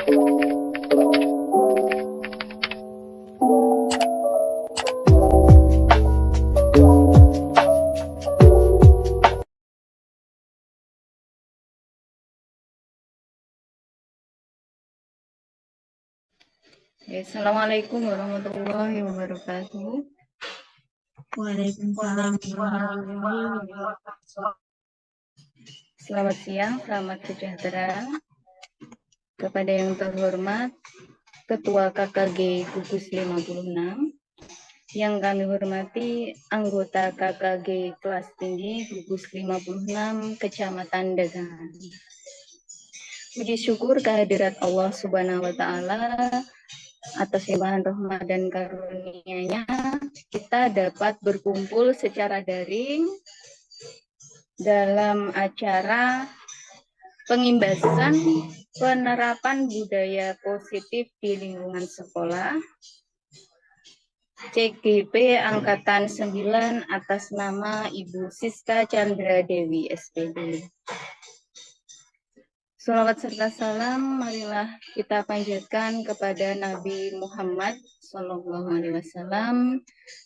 Assalamualaikum warahmatullahi wabarakatuh. Waalaikumsalam warahmatullahi wabarakatuh. Selamat siang, selamat sejahtera. Kepada yang terhormat Ketua KKG Gugus 56, yang kami hormati anggota KKG kelas tinggi Gugus 56 Kecamatan Dagangan. Puji syukur kehadirat Allah Subhanahu wa Ta'ala atas limpahan rahmat dan karunia-Nya, kita dapat berkumpul secara daring dalam acara pengimbasan penerapan budaya positif di lingkungan sekolah CGP Angkatan 9 atas nama Ibu Siska Chandra Dewi SPD. Shalawat serta salam marilah kita panjatkan kepada Nabi Muhammad SAW.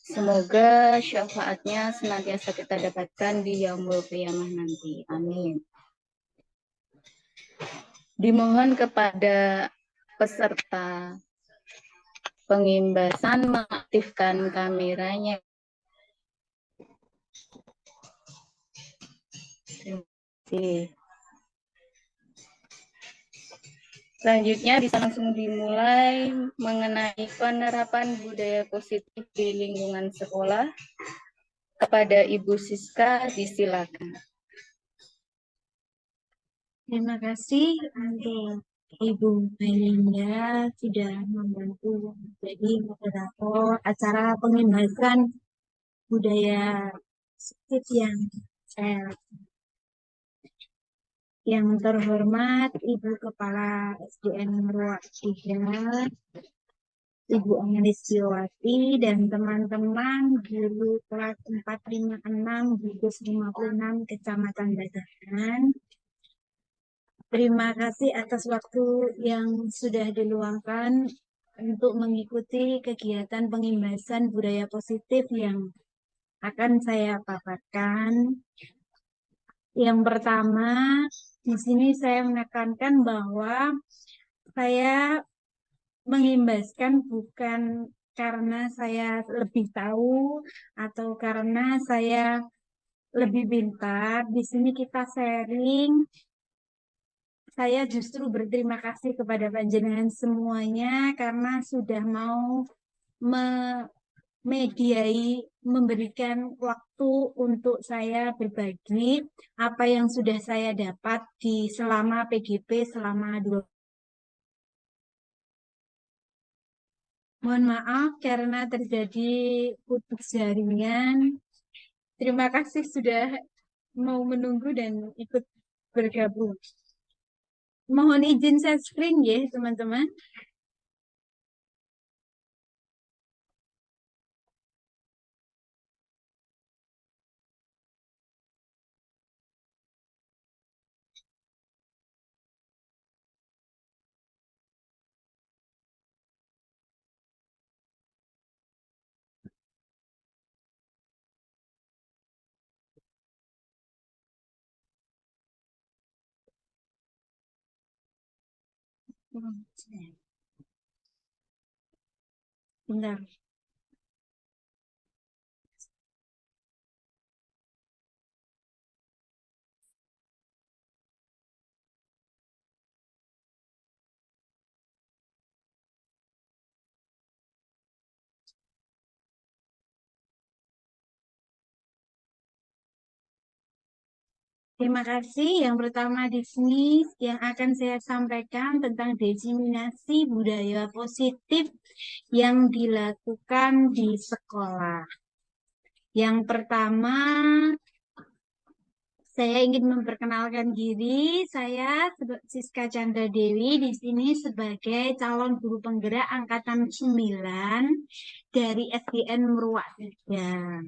Semoga syafaatnya senantiasa kita dapatkan di yaumul qiyamah nanti. Amin. Dimohon kepada peserta pengimbasan mengaktifkan kameranya. Terima kasih. Selanjutnya bisa langsung dimulai mengenai penerapan budaya positif di lingkungan sekolah. Kepada Ibu Siska, disilakan. Terima kasih untuk Ibu Melinda sudah membantu menjadi moderator acara pengimbasan budaya positif yang saya lakukan. Yang terhormat Ibu Kepala SDN Ruak 3, Ibu Analistiawati dan teman-teman guru kelas 456 Gugus 56 Kecamatan Dagangan. Terima kasih atas waktu yang sudah diluangkan untuk mengikuti kegiatan pengimbasan budaya positif yang akan saya paparkan. Yang pertama, di sini saya menekankan bahwa saya mengimbaskan bukan karena saya lebih tahu atau karena saya lebih pintar. Di sini kita sharing. Saya justru berterima kasih kepada panjenengan semuanya karena sudah mau memediai, memberikan waktu untuk saya berbagi apa yang sudah saya dapat di selama PGP selama 2. Mohon maaf karena terjadi putus jaringan. Terima kasih sudah mau menunggu dan ikut bergabung. Mohon izin share screen ya, teman-teman. Bentar. Terima kasih. Yang pertama di sini yang akan saya sampaikan tentang diseminasi budaya positif yang dilakukan di sekolah. Yang pertama, saya ingin memperkenalkan diri. Saya Siska Chandra Dewi di sini sebagai calon guru penggerak angkatan 9 dari SDN Meruak 3.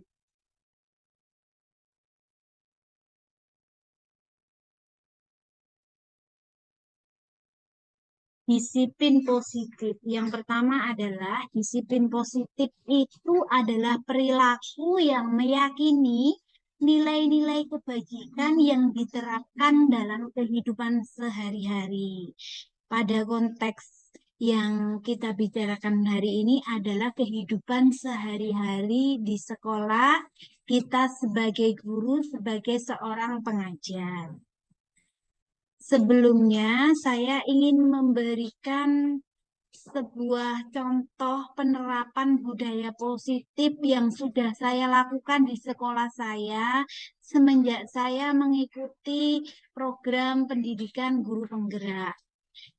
disiplin positif. Yang pertama adalah disiplin positif itu adalah perilaku yang meyakini nilai-nilai kebajikan yang diterapkan dalam kehidupan sehari-hari. Pada konteks yang kita bicarakan hari ini adalah kehidupan sehari-hari di sekolah, kita sebagai guru, sebagai seorang pengajar. Sebelumnya, saya ingin memberikan sebuah contoh penerapan budaya positif yang sudah saya lakukan di sekolah saya semenjak saya mengikuti program pendidikan guru penggerak.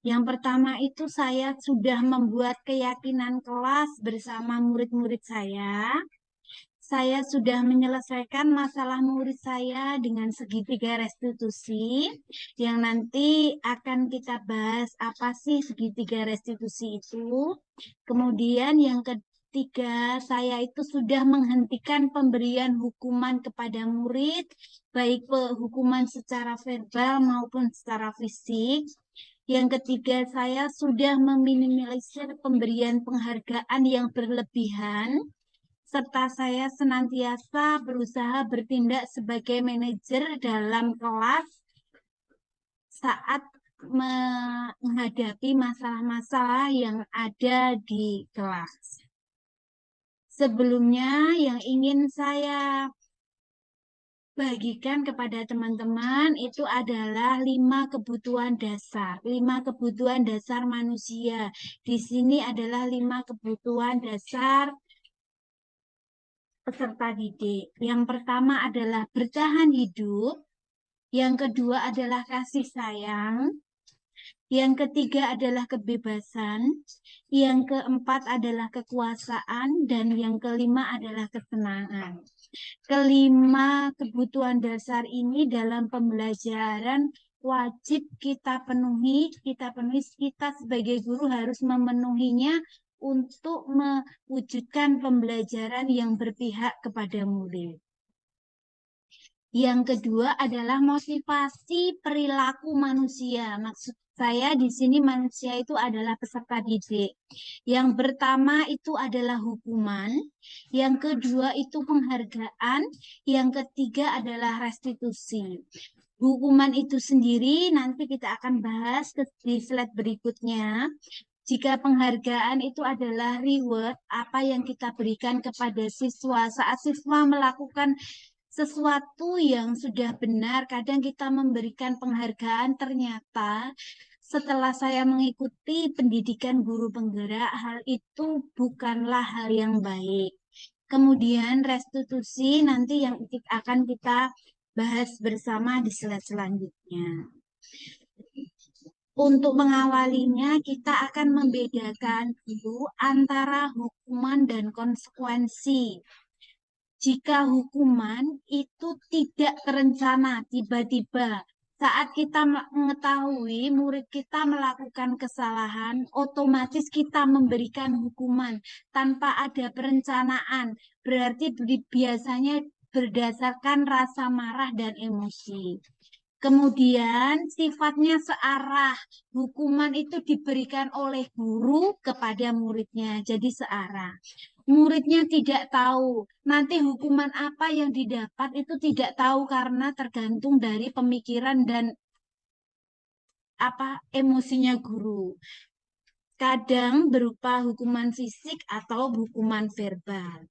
Yang pertama itu saya sudah membuat keyakinan kelas bersama murid-murid saya. Saya sudah menyelesaikan masalah murid saya dengan segitiga restitusi yang nanti akan kita bahas apa sih segitiga restitusi itu. Kemudian yang ketiga, saya itu sudah menghentikan pemberian hukuman kepada murid, baik hukuman secara verbal maupun secara fisik. Yang ketiga, saya sudah meminimalisir pemberian penghargaan yang berlebihan serta saya senantiasa berusaha bertindak sebagai manajer dalam kelas saat menghadapi masalah-masalah yang ada di kelas. Sebelumnya, yang ingin saya bagikan kepada teman-teman itu adalah 5 kebutuhan dasar. 5 kebutuhan dasar manusia. Di sini adalah 5 kebutuhan dasar peserta didik. Yang pertama adalah bertahan hidup, yang kedua adalah kasih sayang, yang ketiga adalah kebebasan, yang keempat adalah kekuasaan, dan yang kelima adalah kesenangan. Kelima kebutuhan dasar ini dalam pembelajaran wajib kita sebagai guru harus memenuhinya untuk mewujudkan pembelajaran yang berpihak kepada murid. Yang kedua adalah motivasi perilaku manusia. Maksud saya di sini manusia itu adalah peserta didik. Yang pertama itu adalah hukuman, yang kedua itu penghargaan, yang ketiga adalah restitusi. Hukuman itu sendiri nanti kita akan bahas di slide berikutnya. Jika penghargaan itu adalah reward, apa yang kita berikan kepada siswa saat siswa melakukan sesuatu yang sudah benar, kadang kita memberikan penghargaan, ternyata setelah saya mengikuti pendidikan guru penggerak, hal itu bukanlah hal yang baik. Kemudian restitusi nanti yang akan kita bahas bersama di slide selanjutnya. Untuk mengawalinya, kita akan membedakan dulu antara hukuman dan konsekuensi. Jika hukuman itu tidak terencana, tiba-tiba saat kita mengetahui murid kita melakukan kesalahan, otomatis kita memberikan hukuman tanpa ada perencanaan. Berarti biasanya berdasarkan rasa marah dan emosi. Kemudian sifatnya searah. Hukuman itu diberikan oleh guru kepada muridnya, jadi searah. Muridnya tidak tahu nanti hukuman apa yang didapat itu tidak tahu karena tergantung dari pemikiran dan emosinya guru. Kadang berupa hukuman fisik atau hukuman verbal.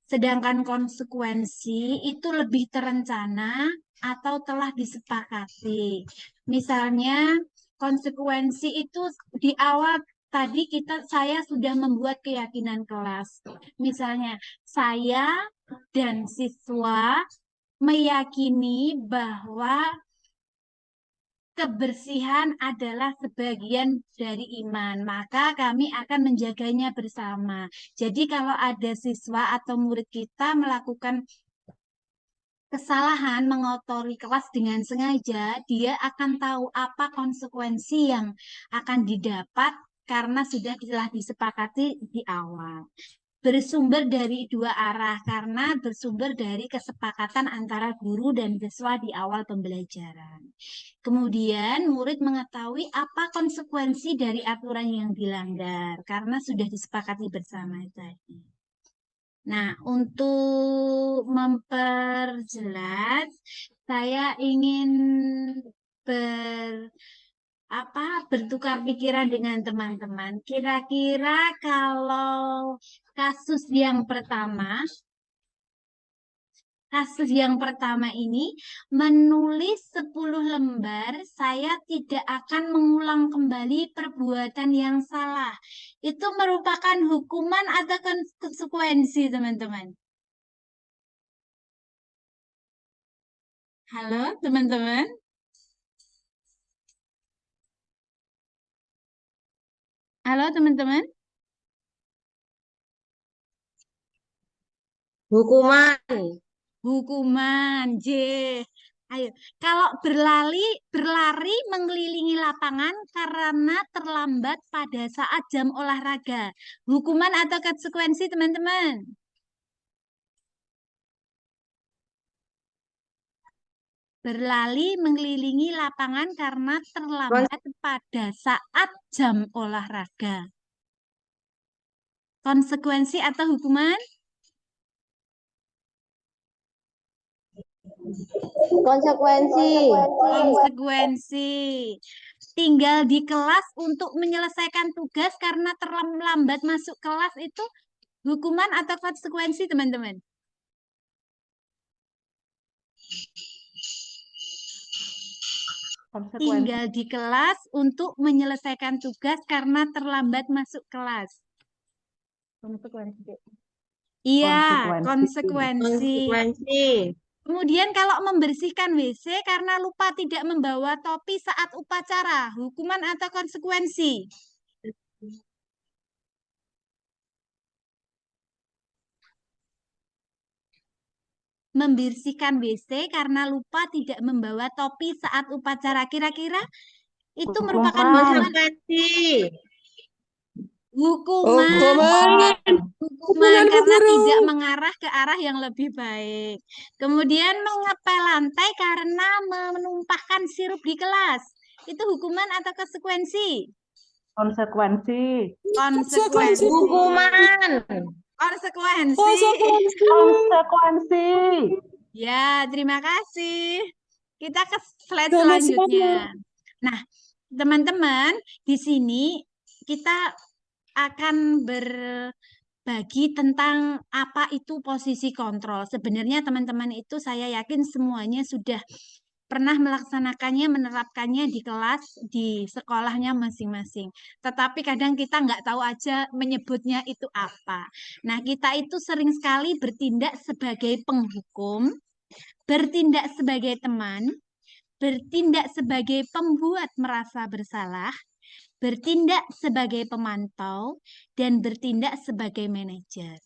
Sedangkan konsekuensi itu lebih terencana atau telah disepakati. Misalnya konsekuensi itu di awal tadi saya sudah membuat keyakinan kelas. Misalnya saya dan siswa meyakini bahwa kebersihan adalah sebagian dari iman, maka kami akan menjaganya bersama. Jadi kalau ada siswa atau murid kita melakukan kesalahan mengotori kelas dengan sengaja, dia akan tahu apa konsekuensi yang akan didapat karena sudah telah disepakati di awal. bersumber dari dua arah karena bersumber dari kesepakatan antara guru dan siswa di awal pembelajaran. Kemudian murid mengetahui apa konsekuensi dari aturan yang dilanggar karena sudah disepakati bersama tadi. Nah, untuk memperjelas, saya ingin ber bertukar pikiran dengan teman-teman. Kira-kira kalau kasus yang pertama, ini menulis 10 lembar, saya tidak akan mengulang kembali perbuatan yang salah. Itu merupakan hukuman atau konsekuensi, teman-teman? Halo, teman-teman. Halo, teman-teman. Hukuman. Hukuman, J. Ayo, kalau berlari mengelilingi lapangan karena terlambat pada saat jam olahraga. Hukuman atau konsekuensi, teman-teman? Berlari mengelilingi lapangan karena terlambat pada saat jam olahraga. Konsekuensi atau hukuman? Konsekuensi. Konsekuensi. Tinggal di kelas untuk menyelesaikan tugas karena terlambat masuk kelas itu hukuman atau konsekuensi, teman-teman? Tinggal di kelas untuk menyelesaikan tugas karena terlambat masuk kelas. Konsekuensi. Iya, konsekuensi. Konsekuensi. Kemudian kalau membersihkan WC karena lupa tidak membawa topi saat upacara, hukuman atau konsekuensi? Membersihkan WC karena lupa tidak membawa topi saat upacara. Kira-kira itu merupakan Konsekuensi. hukuman karena tidak mengarah ke arah yang lebih baik. Kemudian mengepel lantai karena menumpahkan sirup di kelas. Itu hukuman atau konsekuensi? Konsekuensi. Konsekuensi. Hukuman. Konsekuensi. Konsekuensi. Ya, terima kasih. Kita ke slide selanjutnya. Nah, teman-teman, di sini kita akan berbagi tentang apa itu posisi kontrol. Sebenarnya teman-teman itu saya yakin semuanya sudah pernah melaksanakannya, menerapkannya di kelas, di sekolahnya masing-masing. Tetapi kadang kita nggak tahu aja menyebutnya itu apa. Nah, kita itu sering sekali bertindak sebagai penghukum, bertindak sebagai teman, bertindak sebagai pembuat merasa bersalah, bertindak sebagai pemantau, dan bertindak sebagai manajer.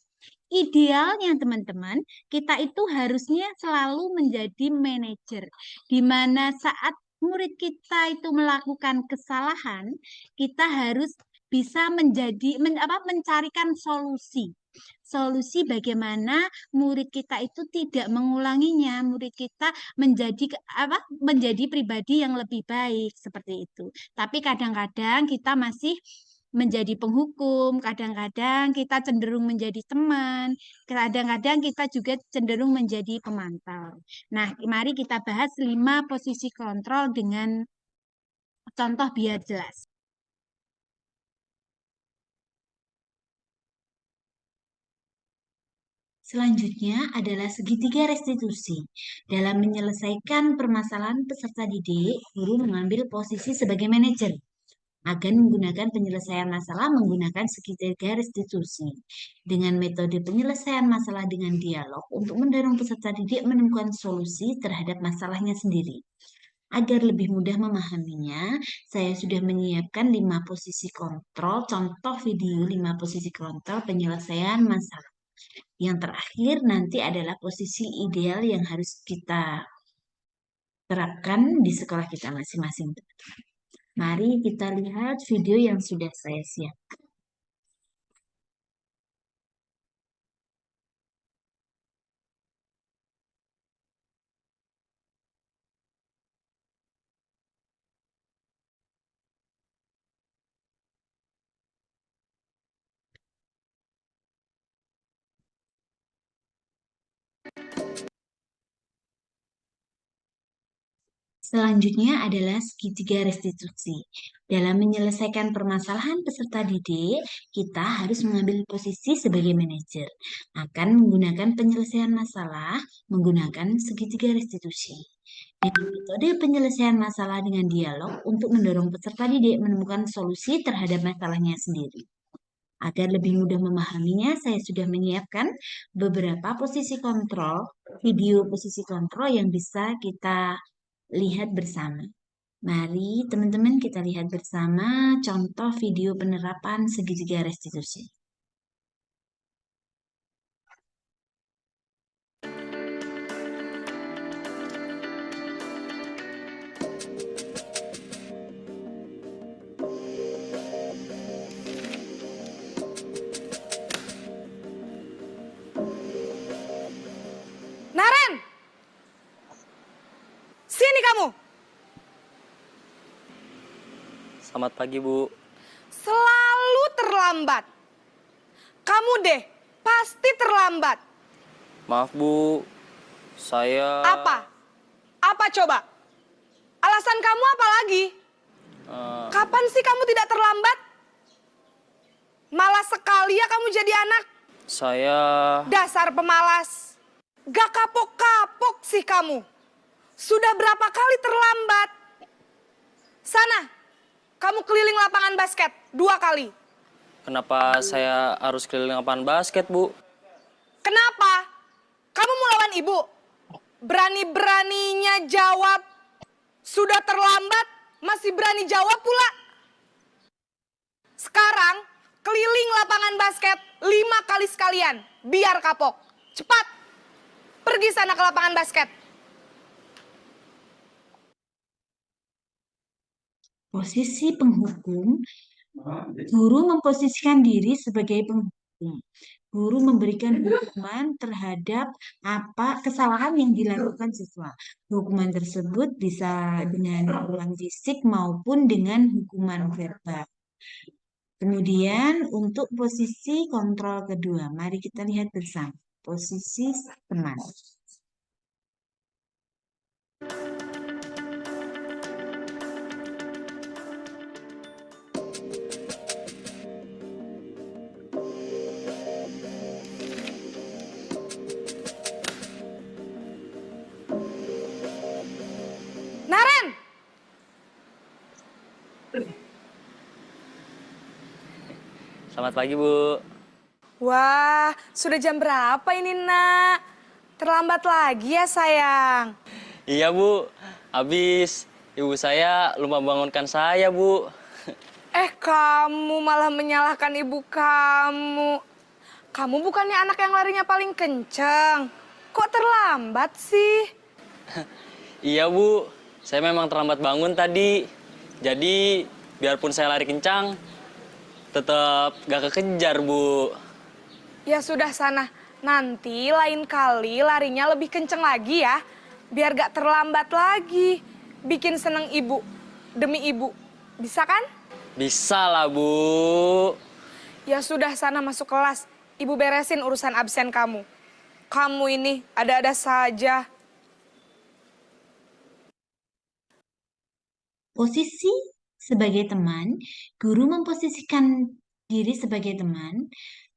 Idealnya teman-teman, kita itu harusnya selalu menjadi manajer, di mana saat murid kita itu melakukan kesalahan, kita harus bisa mencarikan solusi. Solusi bagaimana murid kita itu tidak mengulanginya, murid kita menjadi pribadi yang lebih baik seperti itu. Tapi kadang-kadang kita masih menjadi penghukum, kadang-kadang kita cenderung menjadi teman, kadang-kadang kita juga cenderung menjadi pemantau. Nah, mari kita bahas 5 posisi kontrol dengan contoh biar jelas. Selanjutnya adalah segitiga restitusi. Dalam menyelesaikan permasalahan peserta didik, guru mengambil posisi sebagai manajer akan menggunakan penyelesaian masalah menggunakan segitiga restitusi. Dengan metode penyelesaian masalah dengan dialog untuk mendorong peserta didik menemukan solusi terhadap masalahnya sendiri. Agar lebih mudah memahaminya, saya sudah menyiapkan 5 posisi kontrol, contoh video 5 posisi kontrol penyelesaian masalah. Yang terakhir nanti adalah posisi ideal yang harus kita terapkan di sekolah kita masing-masing. Mari kita lihat video yang sudah saya siapkan. Selanjutnya adalah segitiga restitusi. Dalam menyelesaikan permasalahan peserta didik, kita harus mengambil posisi sebagai manajer. Akan menggunakan penyelesaian masalah menggunakan segitiga restitusi. Dengan metode penyelesaian masalah dengan dialog untuk mendorong peserta didik menemukan solusi terhadap masalahnya sendiri. Agar lebih mudah memahaminya, saya sudah menyiapkan beberapa posisi kontrol, video posisi kontrol yang bisa kita lihat bersama. Mari teman-teman kita lihat bersama contoh video penerapan segitiga restitusi. Naren! Sini kamu! Selamat pagi, Bu. Selalu terlambat. Kamu deh, pasti terlambat. Maaf, Bu. Saya... Apa? Apa coba? Alasan kamu apa lagi? eh, Kapan sih kamu tidak terlambat? Malas sekali ya kamu jadi anak. saya... Dasar pemalas. Gak kapok-kapok sih kamu. Sudah berapa kali terlambat? Sana, kamu keliling lapangan basket 2 kali. Kenapa saya harus keliling lapangan basket, Bu? Kenapa? Kamu mau lawan ibu? Berani-beraninya jawab. Sudah terlambat, masih berani jawab pula. Sekarang, keliling lapangan basket 5 kali sekalian. Biar kapok. Cepat. Pergi sana ke lapangan basket. Posisi penghukum, guru memposisikan diri sebagai penghukum. Guru memberikan hukuman terhadap apa kesalahan yang dilakukan siswa. Hukuman tersebut bisa dengan hukuman fisik maupun dengan hukuman verbal. Kemudian untuk posisi kontrol kedua, mari kita lihat bersama. Posisi teman. Naren! Selamat pagi, Bu. Wah, sudah jam berapa ini, Nak? Terlambat lagi ya, sayang. Iya, Bu. Habis ibu saya lupa bangunkan saya, Bu. Kamu malah menyalahkan ibu kamu. Kamu bukannya anak yang larinya paling kenceng. Kok terlambat sih? Iya, Bu. Saya memang terlambat bangun tadi. Jadi, biarpun saya lari kencang, tetap gak kekejar, Bu. Ya sudah sana, nanti lain kali larinya lebih kenceng lagi ya. Biar gak terlambat lagi. Bikin seneng ibu, demi ibu. Bisa kan? Bisa lah, Bu. Ya sudah sana masuk kelas. Ibu beresin urusan absen kamu. Kamu ini ada-ada saja. Posisi sebagai teman, guru memposisikan diri sebagai teman.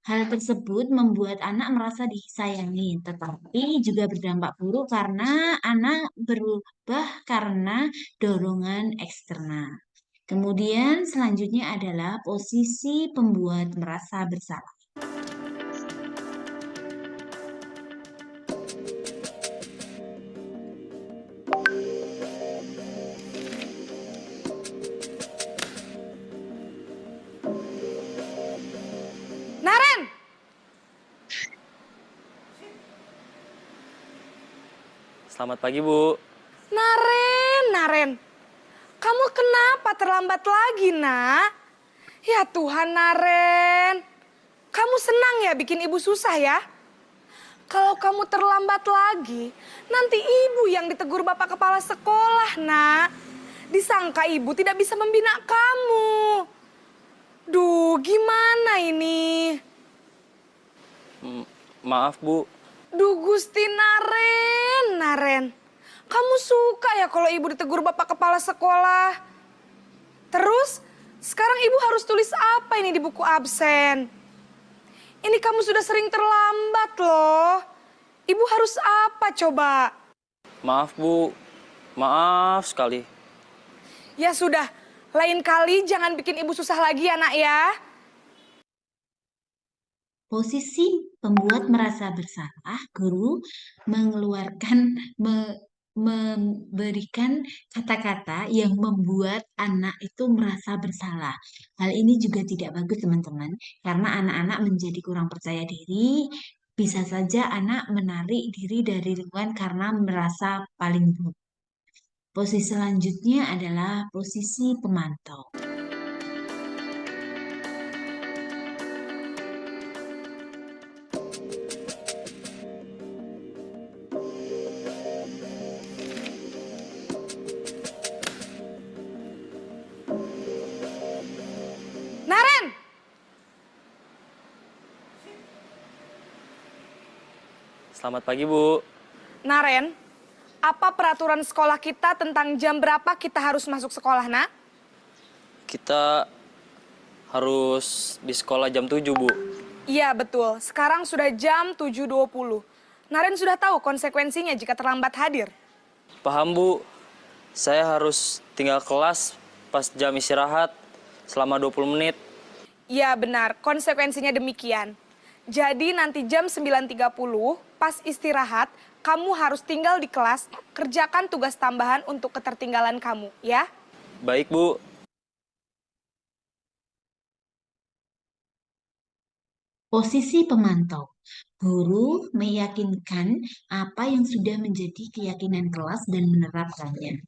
Hal tersebut membuat anak merasa disayangi, tetapi juga berdampak buruk karena anak berubah karena dorongan eksternal. Kemudian selanjutnya adalah posisi pembuat merasa bersalah. Naren! Selamat pagi, Bu. Naren. Kamu kenapa terlambat lagi, Nak? Ya Tuhan, Naren. Kamu senang ya bikin ibu susah ya? Kalau kamu terlambat lagi, nanti ibu yang ditegur bapak kepala sekolah, Nak. Disangka ibu tidak bisa membina kamu. Duh, gimana ini? Maaf, Bu. Duh, Gusti Naren. Kamu suka ya kalau ibu ditegur bapak kepala sekolah? Terus, sekarang ibu harus tulis apa ini di buku absen? Ini kamu sudah sering terlambat loh. Ibu harus apa coba? Maaf, Bu. Maaf sekali. Ya sudah, lain kali jangan bikin ibu susah lagi ya nak ya. Posisi pembuat merasa bersalah, guru memberikan kata-kata yang membuat anak itu merasa bersalah. Hal ini juga tidak bagus, teman-teman, karena anak-anak menjadi kurang percaya diri. Bisa saja anak menarik diri dari lingkungan karena merasa paling buruk. Posisi selanjutnya adalah posisi pemantau. Naren! Selamat pagi, Bu. Naren, apa peraturan sekolah kita tentang jam berapa kita harus masuk sekolah, nak? Kita harus di sekolah jam 7, Bu. Iya, betul. Sekarang sudah jam 7.20. Naren sudah tahu konsekuensinya jika terlambat hadir. Paham, Bu. Saya harus tinggal kelas pas jam istirahat selama 20 menit. Iya, benar. Konsekuensinya demikian. Jadi nanti jam 9.30 pas istirahat, kamu harus tinggal di kelas, kerjakan tugas tambahan untuk ketertinggalan kamu, ya? Baik, Bu. Posisi pemantau. Guru meyakinkan apa yang sudah menjadi keyakinan kelas dan menerapkannya.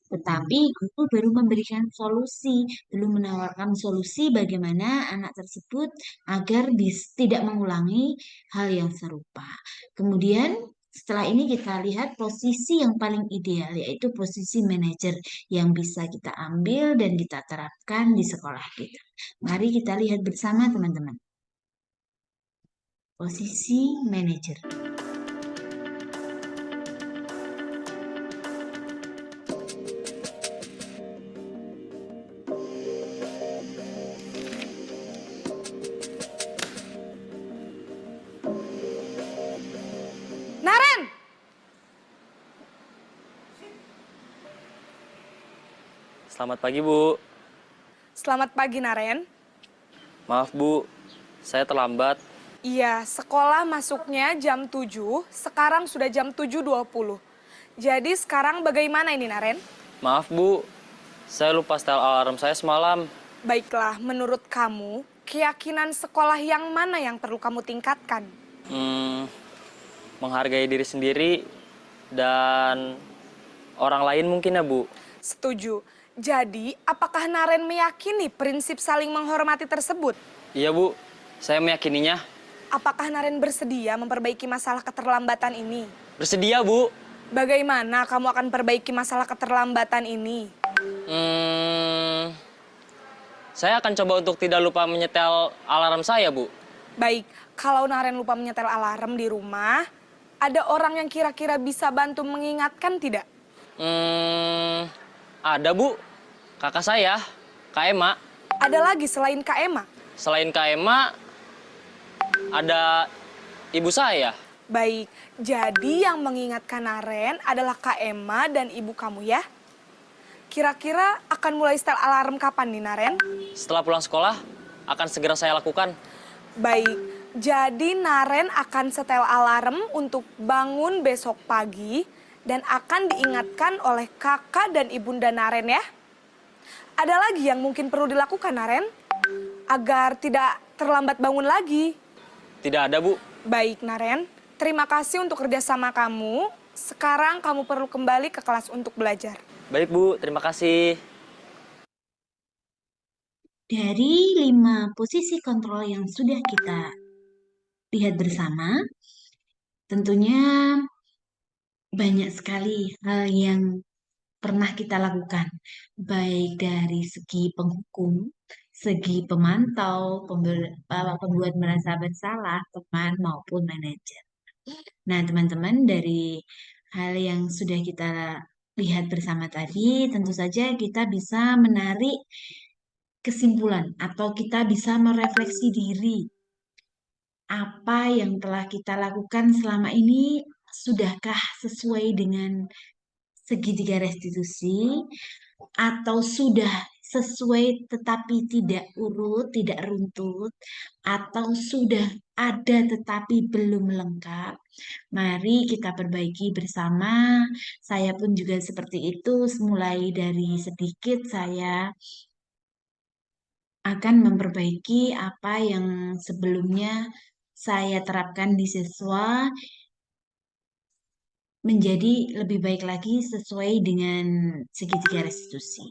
Tetapi guru baru memberikan solusi, belum menawarkan solusi bagaimana anak tersebut agar tidak mengulangi hal yang serupa. Kemudian setelah ini kita lihat posisi yang paling ideal, yaitu posisi manajer yang bisa kita ambil dan kita terapkan di sekolah kita. Mari kita lihat bersama, teman-teman. Posisi manajer. Naren! Selamat pagi, Bu. Selamat pagi, Naren. Maaf, Bu. Saya terlambat. Iya, sekolah masuknya jam 7, sekarang sudah jam 7.20. Jadi sekarang bagaimana ini, Naren? Maaf, Bu. Saya lupa setel alarm saya semalam. Baiklah, menurut kamu, keyakinan sekolah yang mana yang perlu kamu tingkatkan? Menghargai diri sendiri dan orang lain mungkin ya, Bu. Setuju. Jadi, apakah Naren meyakini prinsip saling menghormati tersebut? Iya, Bu. Saya meyakininya. Apakah Naren bersedia memperbaiki masalah keterlambatan ini? Bersedia, Bu. Bagaimana kamu akan perbaiki masalah keterlambatan ini? Saya akan coba untuk tidak lupa menyetel alarm saya, Bu. Baik, kalau Naren lupa menyetel alarm di rumah, ada orang yang kira-kira bisa bantu mengingatkan tidak? Ada, Bu. Kakak saya, Kak Ema. Ada lagi selain Kak Ema? Selain Kak Ema, ada ibu saya. Baik, jadi yang mengingatkan Naren adalah Kak Ema dan ibu kamu ya? Kira-kira akan mulai setel alarm kapan nih, Naren? Setelah pulang sekolah, akan segera saya lakukan. Baik, jadi Naren akan setel alarm untuk bangun besok pagi dan akan diingatkan oleh kakak dan ibunda Naren ya. Ada lagi yang mungkin perlu dilakukan, Naren? Agar tidak terlambat bangun lagi. Tidak ada, Bu. Baik, Naren. Terima kasih untuk kerjasama kamu. Sekarang kamu perlu kembali ke kelas untuk belajar. Baik, Bu. Terima kasih. Dari 5 posisi kontrol yang sudah kita lihat bersama, tentunya banyak sekali hal yang pernah kita lakukan, baik dari segi penghukum, segi pemantau, pembuat merasa bersalah, teman maupun manajer. Nah, teman-teman, dari hal yang sudah kita lihat bersama tadi, tentu saja kita bisa menarik kesimpulan atau kita bisa merefleksi diri. Apa yang telah kita lakukan selama ini sudahkah sesuai dengan segitiga restitusi atau sudah sesuai tetapi tidak urut, tidak runtut, atau sudah ada tetapi belum lengkap. Mari kita perbaiki bersama. Saya pun juga seperti itu, mulai dari sedikit saya akan memperbaiki apa yang sebelumnya saya terapkan di siswa menjadi lebih baik lagi sesuai dengan segitiga restitusi.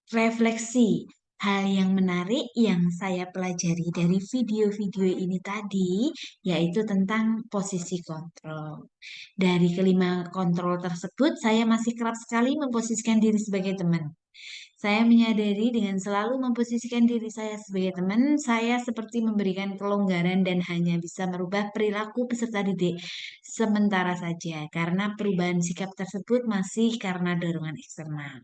Refleksi, hal yang menarik yang saya pelajari dari video-video ini tadi, yaitu tentang posisi kontrol. Dari kelima kontrol tersebut, saya masih kerap sekali memposisikan diri sebagai teman. Saya menyadari dengan selalu memposisikan diri saya sebagai teman, saya seperti memberikan kelonggaran dan hanya bisa merubah perilaku peserta didik sementara saja, karena perubahan sikap tersebut masih karena dorongan eksternal.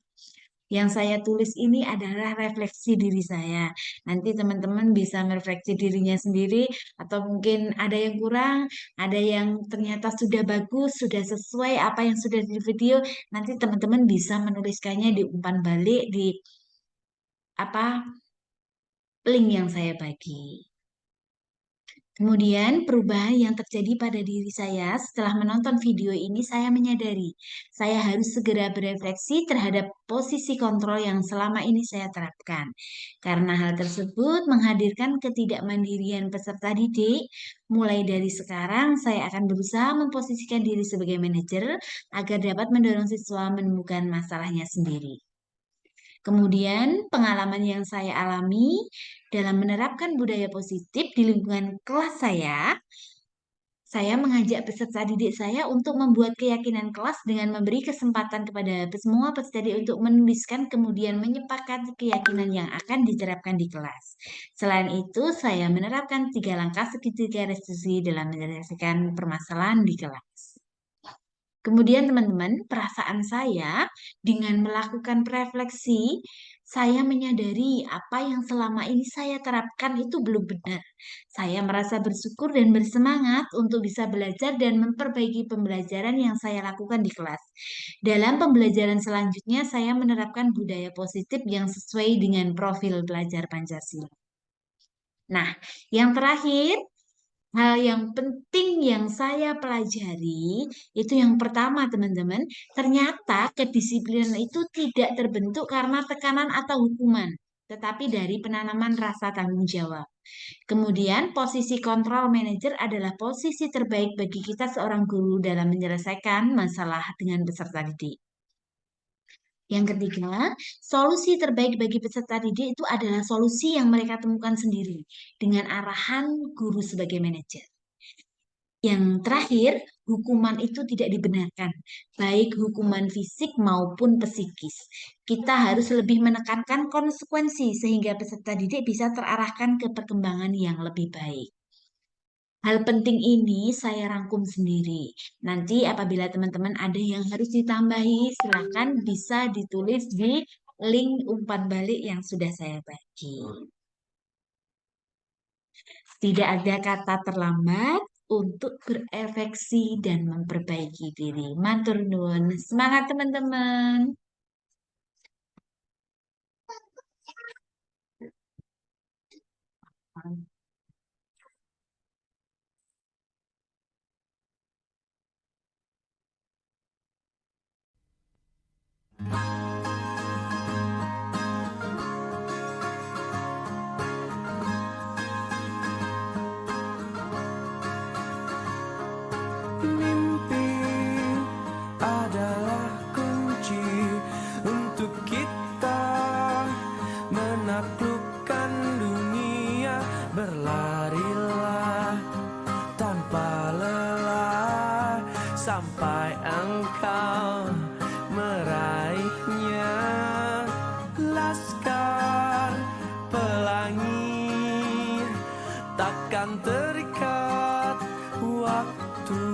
Yang saya tulis ini adalah refleksi diri saya. Nanti teman-teman bisa merefleksi dirinya sendiri, atau mungkin ada yang kurang, ada yang ternyata sudah bagus, sudah sesuai apa yang sudah di video. Nanti teman-teman bisa menuliskannya di umpan balik di link yang saya bagi. Kemudian perubahan yang terjadi pada diri saya setelah menonton video ini, saya menyadari saya harus segera berefleksi terhadap posisi kontrol yang selama ini saya terapkan. Karena hal tersebut menghadirkan ketidakmandirian peserta didik, mulai dari sekarang saya akan berusaha memposisikan diri sebagai manajer agar dapat mendorong siswa menemukan masalahnya sendiri. Kemudian pengalaman yang saya alami dalam menerapkan budaya positif di lingkungan kelas saya mengajak peserta didik saya untuk membuat keyakinan kelas dengan memberi kesempatan kepada semua peserta didik untuk menuliskan kemudian menyepakati keyakinan yang akan diterapkan di kelas. Selain itu, saya menerapkan 3 langkah segitiga restitusi dalam menyelesaikan permasalahan di kelas. Kemudian teman-teman, perasaan saya dengan melakukan refleksi, saya menyadari apa yang selama ini saya terapkan itu belum benar. Saya merasa bersyukur dan bersemangat untuk bisa belajar dan memperbaiki pembelajaran yang saya lakukan di kelas. Dalam pembelajaran selanjutnya, saya menerapkan budaya positif yang sesuai dengan profil pelajar Pancasila. Nah, yang terakhir, hal yang penting yang saya pelajari itu yang pertama teman-teman, ternyata kedisiplinan itu tidak terbentuk karena tekanan atau hukuman, tetapi dari penanaman rasa tanggung jawab. Kemudian posisi kontrol manajer adalah posisi terbaik bagi kita seorang guru dalam menyelesaikan masalah dengan peserta didik. Yang ketiga, solusi terbaik bagi peserta didik itu adalah solusi yang mereka temukan sendiri dengan arahan guru sebagai manajer. Yang terakhir, hukuman itu tidak dibenarkan, baik hukuman fisik maupun psikis. Kita harus lebih menekankan konsekuensi sehingga peserta didik bisa terarahkan ke perkembangan yang lebih baik. Hal penting ini saya rangkum sendiri. Nanti apabila teman-teman ada yang harus ditambahi, silakan bisa ditulis di link umpan balik yang sudah saya bagi. Tidak ada kata terlambat untuk berefleksi dan memperbaiki diri. Matur nuwun. Semangat teman-teman. Mimpi adalah kunci untuk kita menaklukkan dunia. Berlarilah tanpa lelah sampai engkau meraihnya. Laskar pelangi takkan terikat waktu.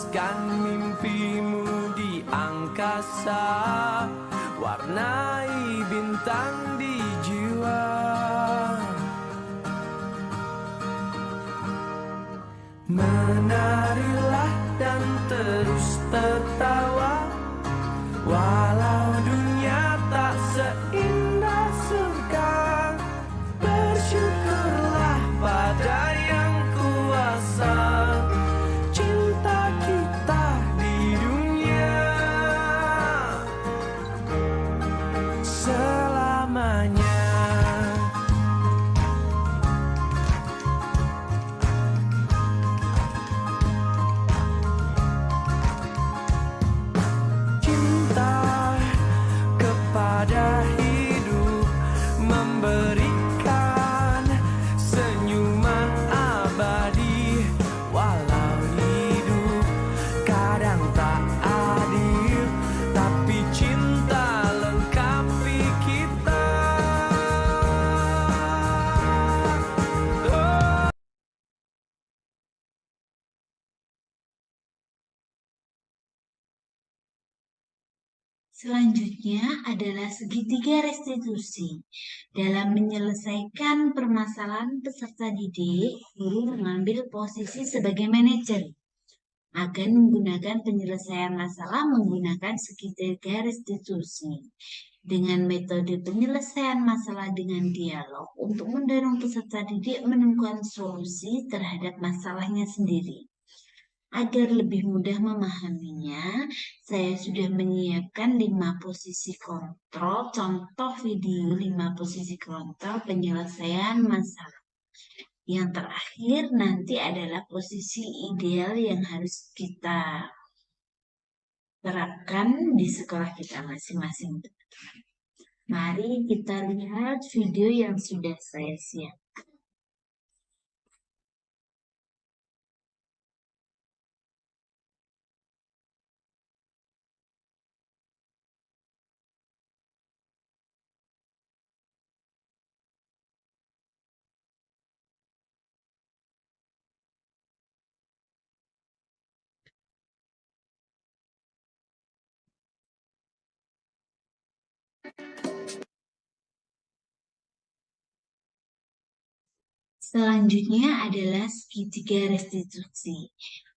tuliskan mimpimu di angkasa, warnai bintang di jiwa. Menarilah dan terus tertawa, walau dunia tak seindah surga. Bersyukurlah pada yang kuasa, cinta kita di dunia selamanya. Cinta kepada hidup, memberikan senyuman abadi. Walau hidup kadang tak adil, tapi cinta lengkapi kita. Oh. Selanjutnya adalah segitiga restitusi. Dalam menyelesaikan permasalahan peserta didik, guru mengambil posisi sebagai manajer. Akan menggunakan penyelesaian masalah menggunakan segitiga restitusi. Dengan metode penyelesaian masalah dengan dialog untuk mendorong peserta didik menemukan solusi terhadap masalahnya sendiri. Agar lebih mudah memahaminya, saya sudah menyiapkan 5 posisi kontrol, contoh video 5 posisi kontrol penyelesaian masalah. Yang terakhir nanti adalah posisi ideal yang harus kita terapkan di sekolah kita masing-masing. Mari kita lihat video yang sudah saya siapkan. Selanjutnya adalah segitiga restitusi.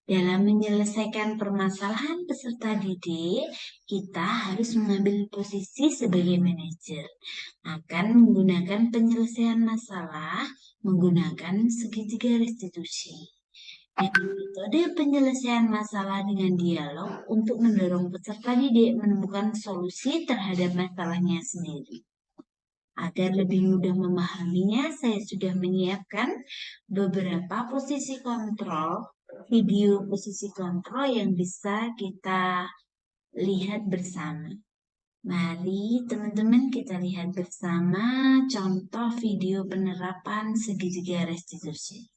Dalam menyelesaikan permasalahan peserta didik, kita harus mengambil posisi sebagai manajer. Akan menggunakan penyelesaian masalah menggunakan segitiga restitusi. Dengan metode penyelesaian masalah dengan dialog untuk mendorong peserta didik menemukan solusi terhadap masalahnya sendiri. Agar lebih mudah memahaminya, saya sudah menyiapkan beberapa posisi kontrol, video posisi kontrol yang bisa kita lihat bersama. Mari teman-teman kita lihat bersama contoh video penerapan segitiga restitusi.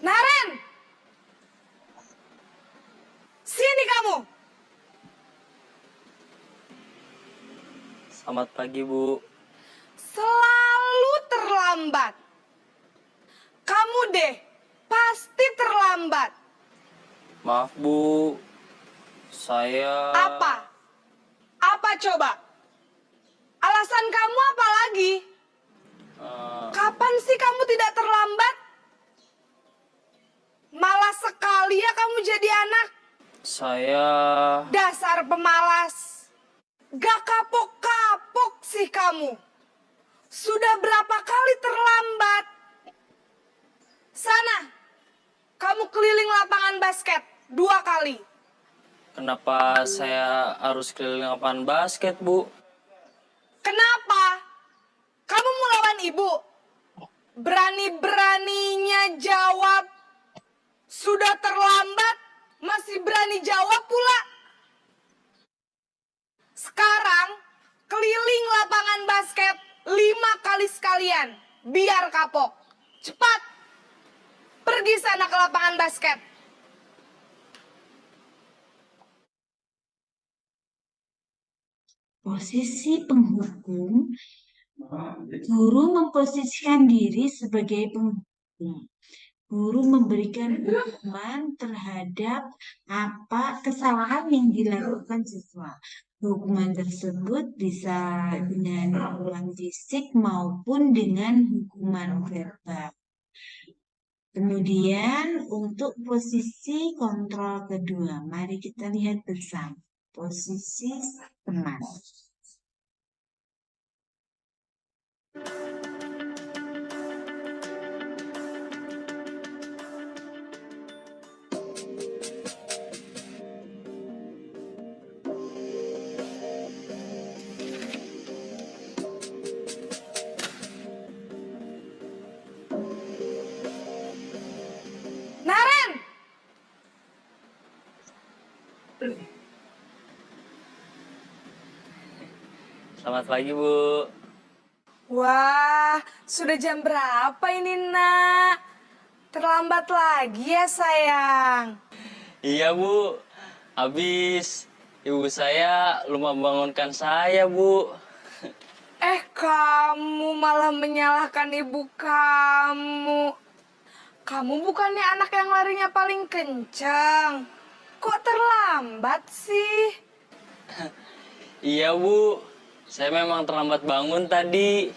Naren! Sini kamu! Selamat pagi, Bu. Selalu terlambat. Kamu deh, pasti terlambat. Maaf, Bu. Saya... Apa? Apa coba? Alasan kamu apa lagi? Kapan sih kamu tidak terlambat? Malas sekali ya kamu jadi anak. Saya... Dasar pemalas. Gak kapok-kapok sih kamu. Sudah berapa kali terlambat? Sana, kamu keliling lapangan basket 2 kali. Kenapa saya harus keliling lapangan basket, Bu? Kenapa? Kamu mau lawan ibu? Berani-beraninya jawab. Sudah terlambat, masih berani jawab pula. Sekarang, keliling lapangan basket basket 5 kali sekalian, biar kapok. Cepat, pergi sana ke lapangan basket. Posisi penghukum, guru memposisikan diri sebagai penghukum. Guru memberikan hukuman terhadap apa kesalahan yang dilakukan siswa. Hukuman tersebut bisa dengan hukuman fisik maupun dengan hukuman verbal. Kemudian untuk posisi kontrol kedua, mari kita lihat bersama. Posisi teman. Naren! Selamat pagi, Bu. Wah, sudah jam berapa ini, Nak? Terlambat lagi ya, sayang. Iya, Bu. Habis ibu saya lupa membangunkan saya, Bu. Kamu malah menyalahkan ibu kamu. Kamu bukannya anak yang larinya paling kencang. Kok terlambat sih? Iya, Bu. Saya memang terlambat bangun tadi.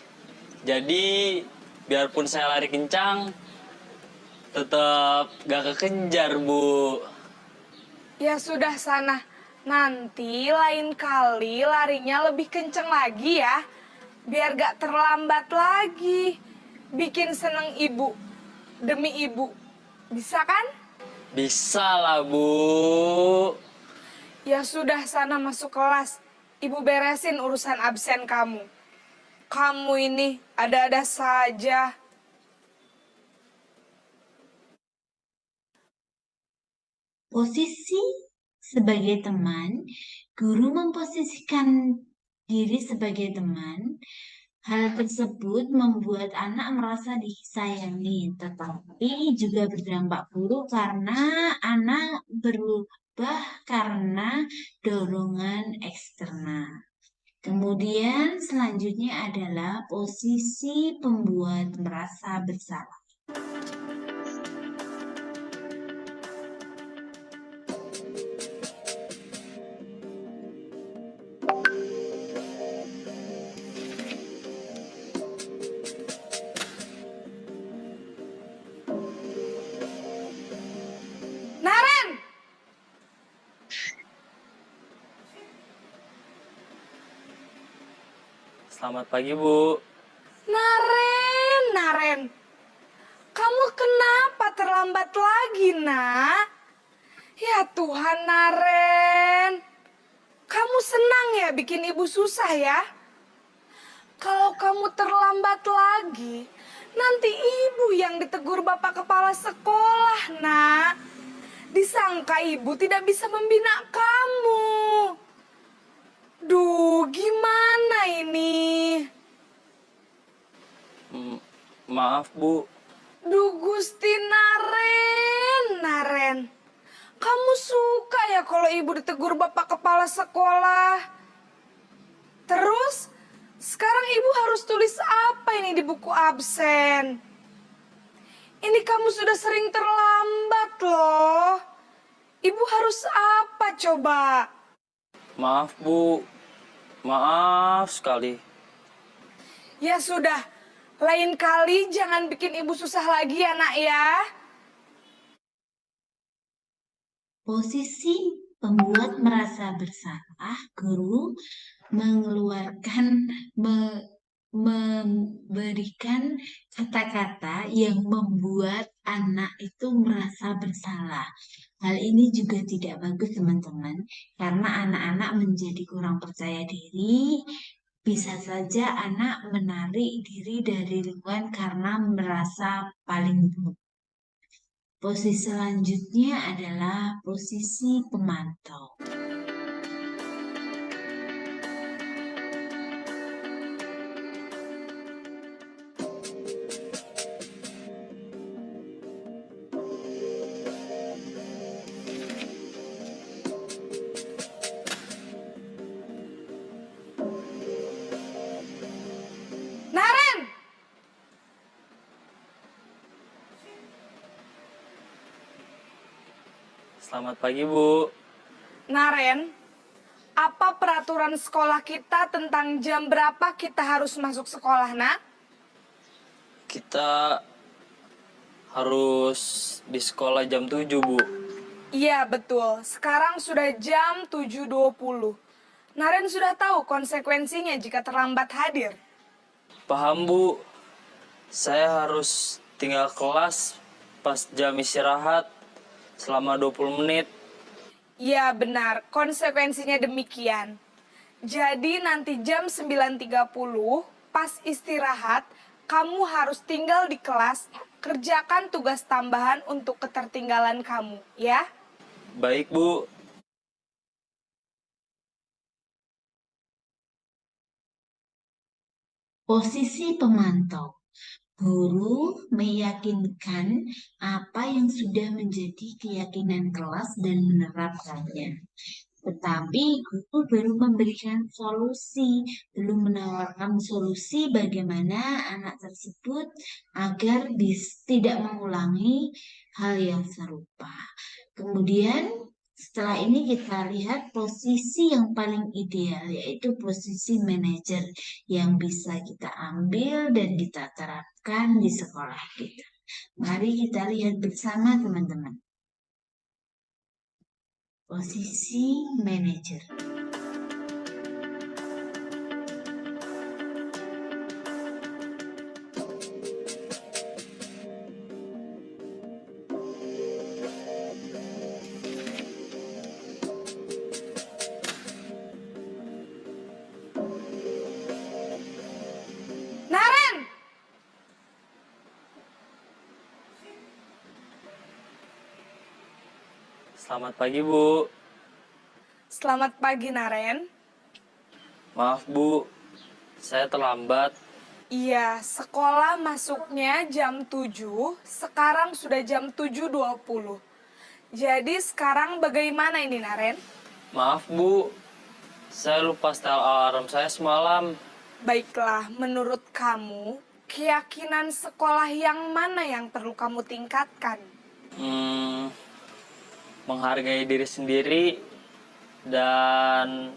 Jadi, biarpun saya lari kencang, tetap gak kekejar, Bu. Ya sudah sana. Nanti lain kali larinya lebih kencang lagi ya. Biar gak terlambat lagi. Bikin seneng ibu. Demi ibu. Bisa kan? Bisa lah, Bu. Ya sudah sana masuk kelas. Ibu beresin urusan absen kamu. Kamu ini ada-ada saja. Posisi sebagai teman, guru memposisikan diri sebagai teman. Hal tersebut membuat anak merasa disayangi, tetapi juga berdampak buruk karena anak berubah karena dorongan eksternal. Kemudian selanjutnya adalah posisi pembuat merasa bersalah. Naren! Selamat pagi, Bu. Naren. Kamu kenapa terlambat lagi, Nak? Ya Tuhan, Naren. Kamu senang ya bikin ibu susah ya? Kalau kamu terlambat lagi, nanti ibu yang ditegur bapak kepala sekolah, Nak. Disangka ibu tidak bisa membina kamu. Duh, gimana ini? Maaf, Bu. Duh, Gusti Naren. Kamu suka ya kalau ibu ditegur bapak kepala sekolah? Terus, sekarang ibu harus tulis apa ini di buku absen? Ini kamu sudah sering terlambat loh. Ibu harus apa coba? Maaf, Bu. Maaf sekali. Ya sudah, lain kali jangan bikin ibu susah lagi ya, Nak ya. Posisi pembuat merasa bersalah, guru memberikan kata-kata yang membuat anak itu merasa bersalah. Hal ini juga tidak bagus, teman-teman, karena anak-anak menjadi kurang percaya diri. Bisa saja anak menarik diri dari lingkungan karena merasa paling buruk. Posisi selanjutnya adalah posisi pemantau. Selamat pagi, Bu. Naren, apa peraturan sekolah kita tentang jam berapa kita harus masuk sekolah, nak? Kita harus di sekolah jam 7, Bu. Iya, betul. Sekarang sudah jam 7.20. Naren sudah tahu konsekuensinya jika terlambat hadir. Paham, Bu. Saya harus tinggal kelas pas jam istirahat selama 20 menit. Iya, benar. Konsekuensinya demikian. Jadi nanti jam 9.30 pas istirahat, kamu harus tinggal di kelas, kerjakan tugas tambahan untuk ketertinggalan kamu, ya? Baik, Bu. Posisi pemantau. Guru meyakinkan apa yang sudah menjadi keyakinan kelas dan menerapkannya. Tetapi guru baru memberikan solusi, belum menawarkan solusi bagaimana anak tersebut agar tidak mengulangi hal yang serupa. Kemudian setelah ini kita lihat posisi yang paling ideal, yaitu posisi manajer yang bisa kita ambil dan kita terapkan di sekolah kita. Mari kita lihat bersama teman-teman. Posisi manajer. Naren! Selamat pagi, Bu. Selamat pagi, Naren. Maaf, Bu. Saya terlambat. Iya, sekolah masuknya jam 7, sekarang sudah jam 7.20. Jadi sekarang bagaimana ini, Naren? Maaf, Bu. Saya lupa setel alarm saya semalam. Baiklah, menurut kamu, keyakinan sekolah yang mana yang perlu kamu tingkatkan? Menghargai diri sendiri dan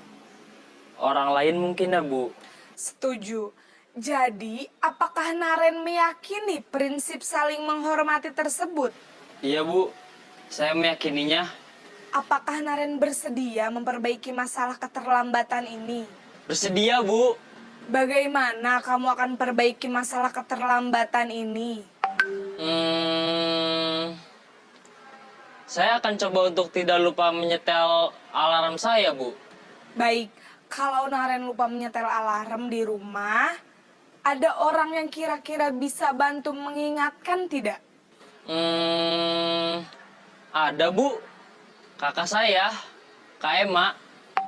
orang lain mungkin ya, Bu. Setuju. Jadi, apakah Naren meyakini prinsip saling menghormati tersebut? Iya, Bu. Saya meyakininya. Apakah Naren bersedia memperbaiki masalah keterlambatan ini? Bersedia, Bu. Bagaimana kamu akan perbaiki masalah keterlambatan ini? Saya akan coba untuk tidak lupa menyetel alarm saya, Bu. Baik, kalau Naren lupa menyetel alarm di rumah, ada orang yang kira-kira bisa bantu mengingatkan tidak? Ada, Bu. Kakak saya, Kak Ema.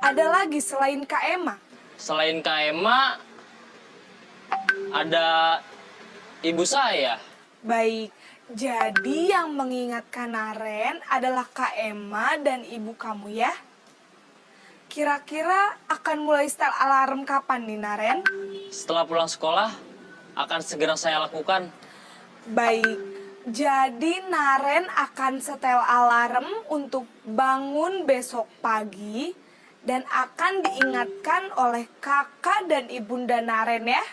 Ada lagi selain Kak Ema? Selain Kak Ema, ada ibu saya. Baik, jadi yang mengingatkan Naren adalah Kak Ema dan ibu kamu ya? Kira-kira akan mulai setel alarm kapan nih, Naren? Setelah pulang sekolah, akan segera saya lakukan. Baik, jadi Naren akan setel alarm untuk bangun besok pagi dan akan diingatkan oleh kakak dan ibunda Naren ya.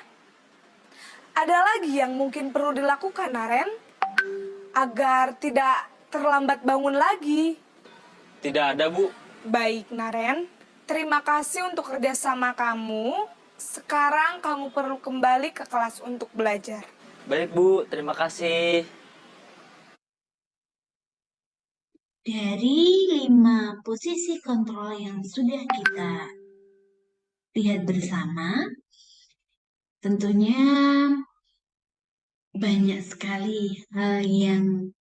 Ada lagi yang mungkin perlu dilakukan, Naren? Agar tidak terlambat bangun lagi. Tidak ada, Bu. Baik, Naren. Terima kasih untuk kerjasama kamu. Sekarang kamu perlu kembali ke kelas untuk belajar. Baik, Bu. Terima kasih. Dari 5 posisi kontrol yang sudah kita lihat bersama, tentunya banyak sekali hal yang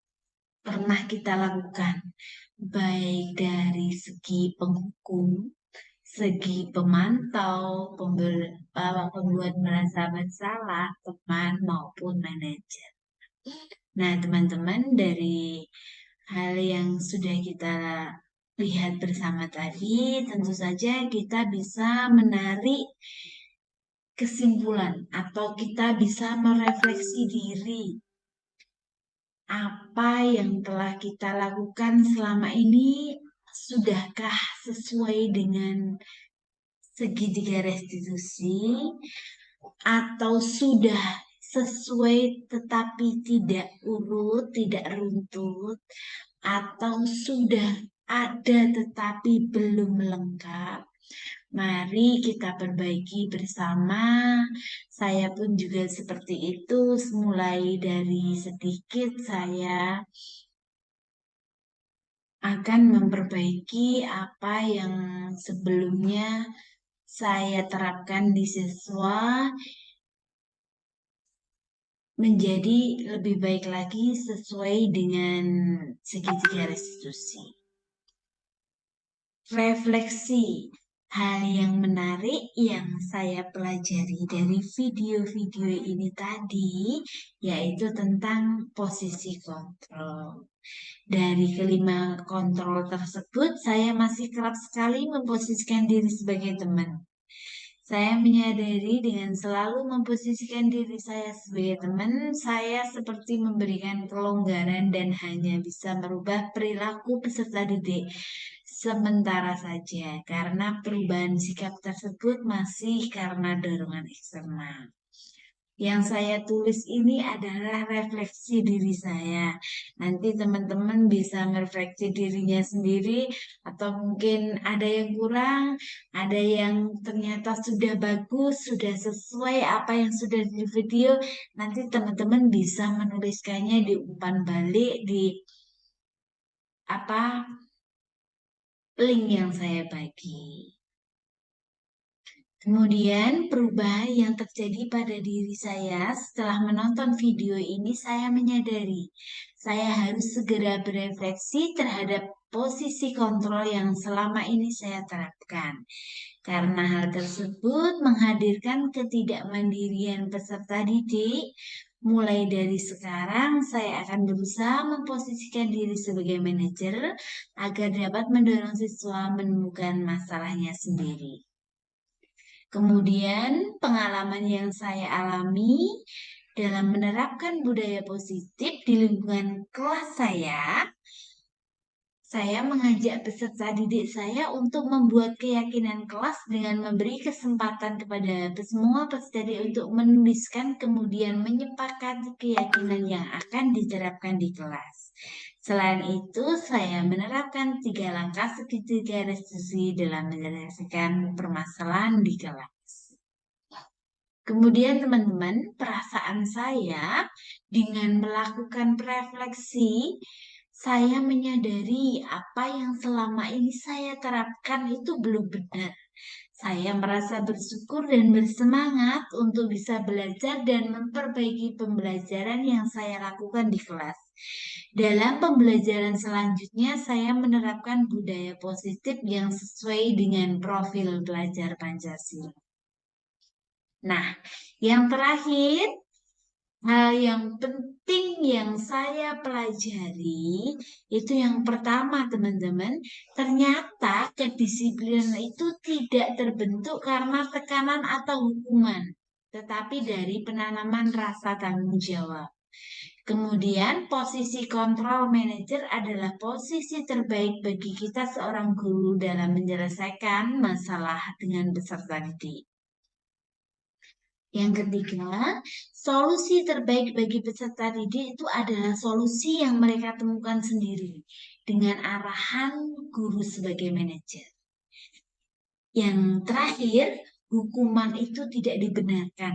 pernah kita lakukan, baik dari segi penghukum, segi pemantau, pembuat merasa bersalah, teman maupun manajer. Nah, teman-teman, dari hal yang sudah kita lihat bersama tadi, tentu saja kita bisa menarik kesimpulan atau kita bisa merefleksi diri. apa yang telah kita lakukan selama ini sudahkah sesuai dengan segitiga restitusi atau sudah sesuai tetapi tidak urut, tidak runtut, atau sudah ada tetapi belum lengkap. Mari kita perbaiki bersama. Saya pun juga seperti itu, mulai dari sedikit saya akan memperbaiki apa yang sebelumnya saya terapkan di siswa menjadi lebih baik lagi sesuai dengan segitiga restitusi. Refleksi hal yang menarik yang saya pelajari dari video-video ini tadi yaitu tentang posisi kontrol. Dari kelima kontrol tersebut, saya masih kerap sekali memposisikan diri sebagai teman. Saya menyadari dengan selalu memposisikan diri saya sebagai teman, saya seperti memberikan kelonggaran dan hanya bisa merubah perilaku peserta didik sementara saja, karena perubahan sikap tersebut masih karena dorongan eksternal. Yang saya tulis ini adalah refleksi diri saya. Nanti teman-teman bisa merefleksi dirinya sendiri atau mungkin ada yang kurang, ada yang ternyata sudah bagus, sudah sesuai apa yang sudah di video. Nanti teman-teman bisa menuliskannya di umpan balik di link yang saya bagi. Kemudian perubahan yang terjadi pada diri saya setelah menonton video ini, saya menyadari saya harus segera berefleksi terhadap posisi kontrol yang selama ini saya terapkan. Karena hal tersebut menghadirkan ketidakmandirian peserta didik. Mulai dari sekarang, saya akan berusaha memposisikan diri sebagai manajer agar dapat mendorong siswa menemukan masalahnya sendiri. Kemudian pengalaman yang saya alami dalam menerapkan budaya positif di lingkungan kelas saya mengajak peserta didik saya untuk membuat keyakinan kelas dengan memberi kesempatan kepada semua peserta didik untuk menuliskan kemudian menyepakati keyakinan yang akan diterapkan di kelas. Selain itu, saya menerapkan 3 langkah segitiga restitusi dalam menyelesaikan permasalahan di kelas. Kemudian teman-teman, perasaan saya dengan melakukan refleksi, saya menyadari apa yang selama ini saya terapkan itu belum benar. Saya merasa bersyukur dan bersemangat untuk bisa belajar dan memperbaiki pembelajaran yang saya lakukan di kelas. Dalam pembelajaran selanjutnya, saya menerapkan budaya positif yang sesuai dengan profil belajar Pancasila. Nah, yang terakhir, hal yang penting yang saya pelajari itu yang pertama teman-teman, ternyata kedisiplinan itu tidak terbentuk karena tekanan atau hukuman, tetapi dari penanaman rasa tanggung jawab. Kemudian posisi kontrol manajer adalah posisi terbaik bagi kita seorang guru dalam menyelesaikan masalah dengan peserta didik. Yang ketiga, solusi terbaik bagi peserta didik itu adalah solusi yang mereka temukan sendiri dengan arahan guru sebagai manajer. Yang terakhir, hukuman itu tidak dibenarkan,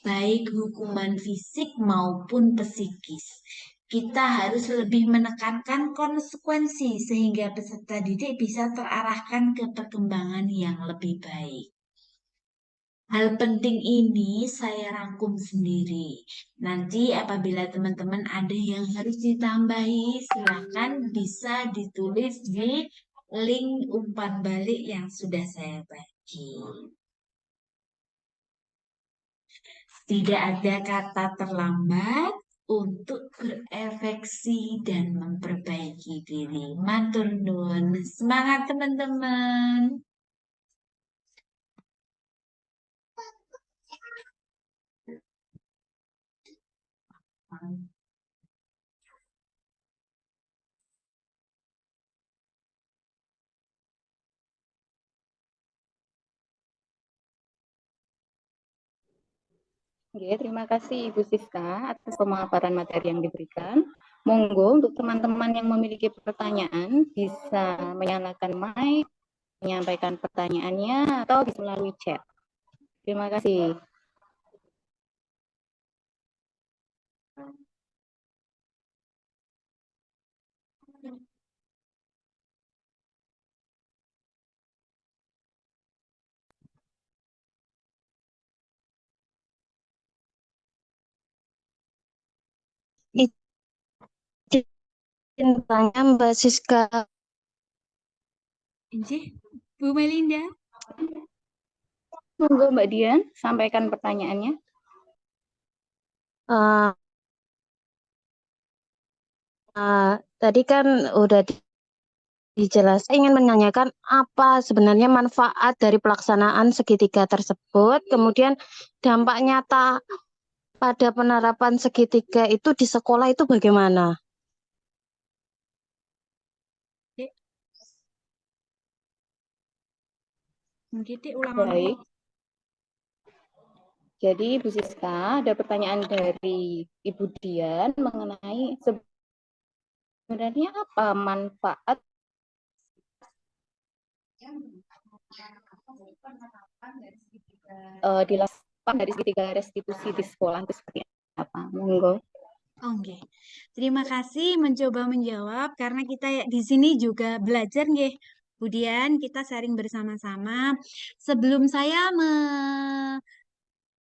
baik hukuman fisik maupun psikis. Kita harus lebih menekankan konsekuensi sehingga peserta didik bisa terarahkan ke perkembangan yang lebih baik. Hal penting ini saya rangkum sendiri. Nanti apabila teman-teman ada yang harus ditambahi, silakan bisa ditulis di link umpan balik yang sudah saya bagi. Tidak ada kata terlambat untuk berefleksi dan memperbaiki diri. Matur nuwun. Semangat teman-teman. Oke, terima kasih Ibu Siska atas pemaparan materi yang diberikan. Monggo untuk teman-teman yang memiliki pertanyaan bisa menyalakan mic, menyampaikan pertanyaannya atau bisa melalui chat. Terima kasih. Izin tanya Mbak Siska. Injih, Bu Melinda. Monggo Mbak Dian, sampaikan pertanyaannya. Eh, Tadi kan udah dijelaskan, ingin menanyakan apa sebenarnya manfaat dari pelaksanaan segitiga tersebut, kemudian dampak nyata pada penerapan segitiga itu di sekolah itu bagaimana? Dek. Mungkin Dek ulang lagi. Baik. Jadi Bu Siska, ada pertanyaan dari Ibu Dian mengenai sebenarnya apa manfaat dilakukan dari segitiga restitusi di sekolah itu seperti apa? Monggo. Oke, terima kasih mencoba menjawab karena kita di sini juga belajar nggih. Kemudian kita sharing bersama-sama. Sebelum saya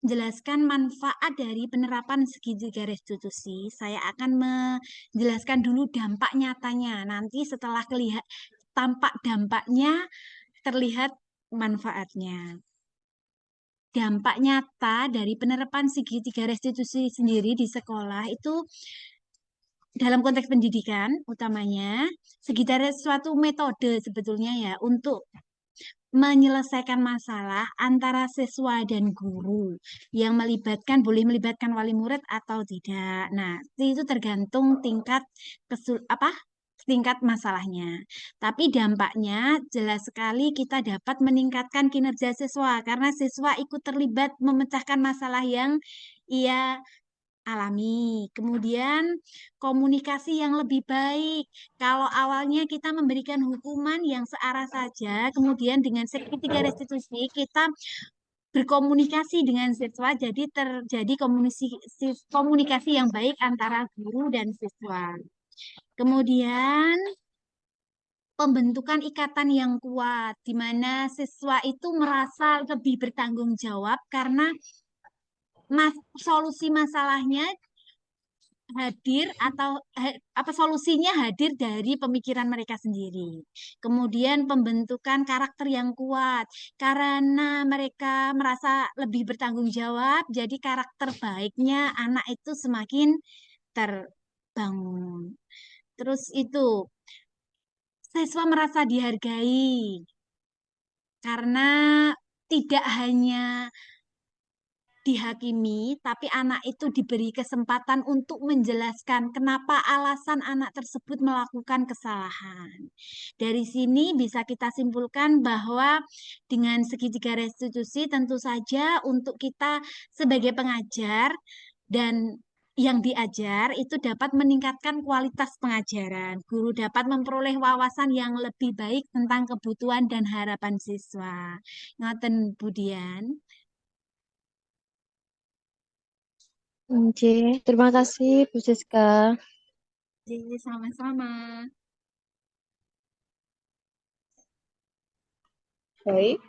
menjelaskan manfaat dari penerapan segitiga restitusi, saya akan menjelaskan dulu dampak nyatanya. Nanti setelah tampak dampaknya terlihat manfaatnya. Dampak nyata dari penerapan segitiga restitusi sendiri di sekolah itu dalam konteks pendidikan utamanya segitiga suatu metode sebetulnya ya untuk menyelesaikan masalah antara siswa dan guru yang boleh melibatkan wali murid atau tidak. Nah, itu tergantung tingkat masalahnya. Tapi dampaknya jelas sekali kita dapat meningkatkan kinerja siswa karena siswa ikut terlibat memecahkan masalah yang ia alami. Kemudian komunikasi yang lebih baik. Kalau awalnya kita memberikan hukuman yang searah saja, kemudian dengan segitiga restitusi kita berkomunikasi dengan siswa, jadi terjadi komunikasi yang baik antara guru dan siswa. Kemudian pembentukan ikatan yang kuat, di mana siswa itu merasa lebih bertanggung jawab karena solusi masalahnya hadir atau solusinya hadir dari pemikiran mereka sendiri. Kemudian pembentukan karakter yang kuat karena mereka merasa lebih bertanggung jawab, jadi karakter baiknya anak itu semakin terbangun. Terus itu siswa merasa dihargai karena tidak hanya dihakimi, tapi anak itu diberi kesempatan untuk menjelaskan kenapa alasan anak tersebut melakukan kesalahan. Dari sini bisa kita simpulkan bahwa dengan segitiga restitusi tentu saja untuk kita sebagai pengajar dan yang diajar itu dapat meningkatkan kualitas pengajaran. Guru dapat memperoleh wawasan yang lebih baik tentang kebutuhan dan harapan siswa. Ngoten Budian. Oke, terima kasih Bu Siska. Jadi sama-sama. Baik.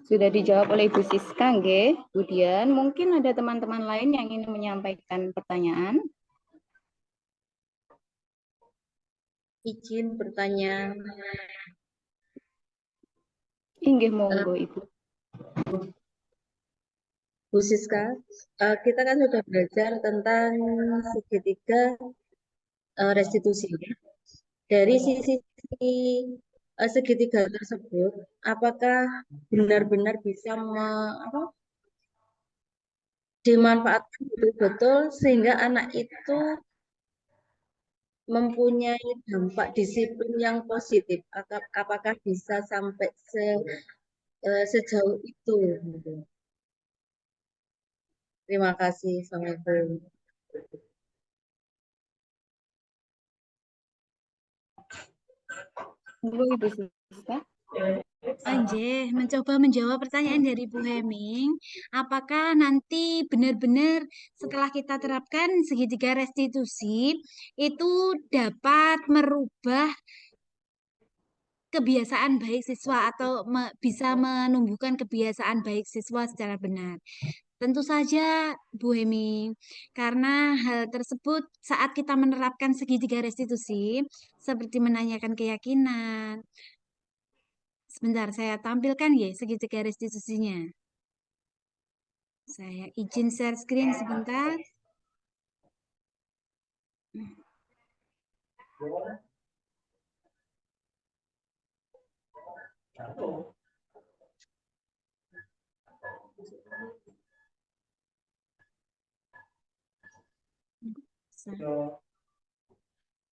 Sudah dijawab oleh Ibu Siska, nggih. Kemudian mungkin ada teman-teman lain yang ingin menyampaikan pertanyaan. Izin bertanya. Inggih monggo Ibu. Bu Siska, kita kan sudah belajar tentang segitiga restitusi. Dari sisi segitiga tersebut, apakah benar-benar bisa dimanfaatkan betul-betul sehingga anak itu mempunyai dampak disiplin yang positif? Apakah bisa sampai sejauh itu? Terima kasih. Assalamualaikum. Dulu Ibu Siska. Anjeh, mencoba menjawab pertanyaan dari Bu Heming, apakah nanti benar-benar setelah kita terapkan segitiga restitusi itu dapat merubah kebiasaan baik siswa atau bisa menumbuhkan kebiasaan baik siswa secara benar? Tentu saja, Bu Heming, karena hal tersebut saat kita menerapkan segitiga restitusi, seperti menanyakan keyakinan. Sebentar, saya tampilkan ya segitiga restitusinya. Saya izin share screen sebentar.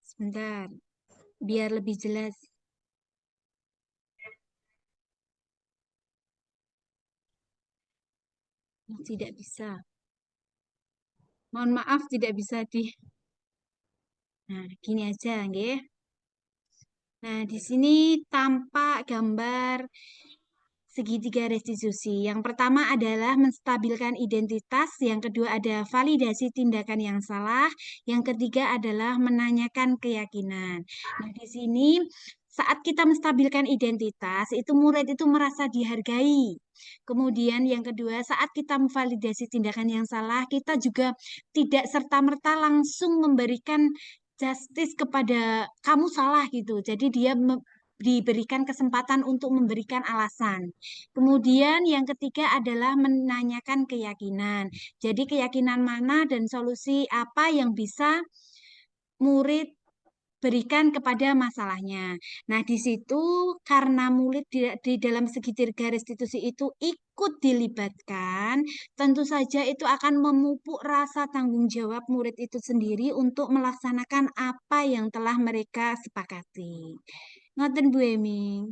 Sebentar, biar lebih jelas. Oh, tidak bisa. Mohon maaf, tidak bisa di. Nah, gini aja, nggih. Nah, di sini tampak gambar segitiga restitusi. Yang pertama adalah menstabilkan identitas, yang kedua ada validasi tindakan yang salah, yang ketiga adalah menanyakan keyakinan. Nah, di sini saat kita menstabilkan identitas, itu murid itu merasa dihargai. Kemudian yang kedua, saat kita memvalidasi tindakan yang salah, kita juga tidak serta-merta langsung memberikan justice kepada kamu salah gitu. Jadi dia diberikan kesempatan untuk memberikan alasan. Kemudian yang ketiga adalah menanyakan keyakinan. Jadi keyakinan mana dan solusi apa yang bisa murid berikan kepada masalahnya. Nah, di situ karena murid di dalam segitiga restitusi itu ikut dilibatkan, tentu saja itu akan memupuk rasa tanggung jawab murid itu sendiri untuk melaksanakan apa yang telah mereka sepakati. Ngoten Bu Emi.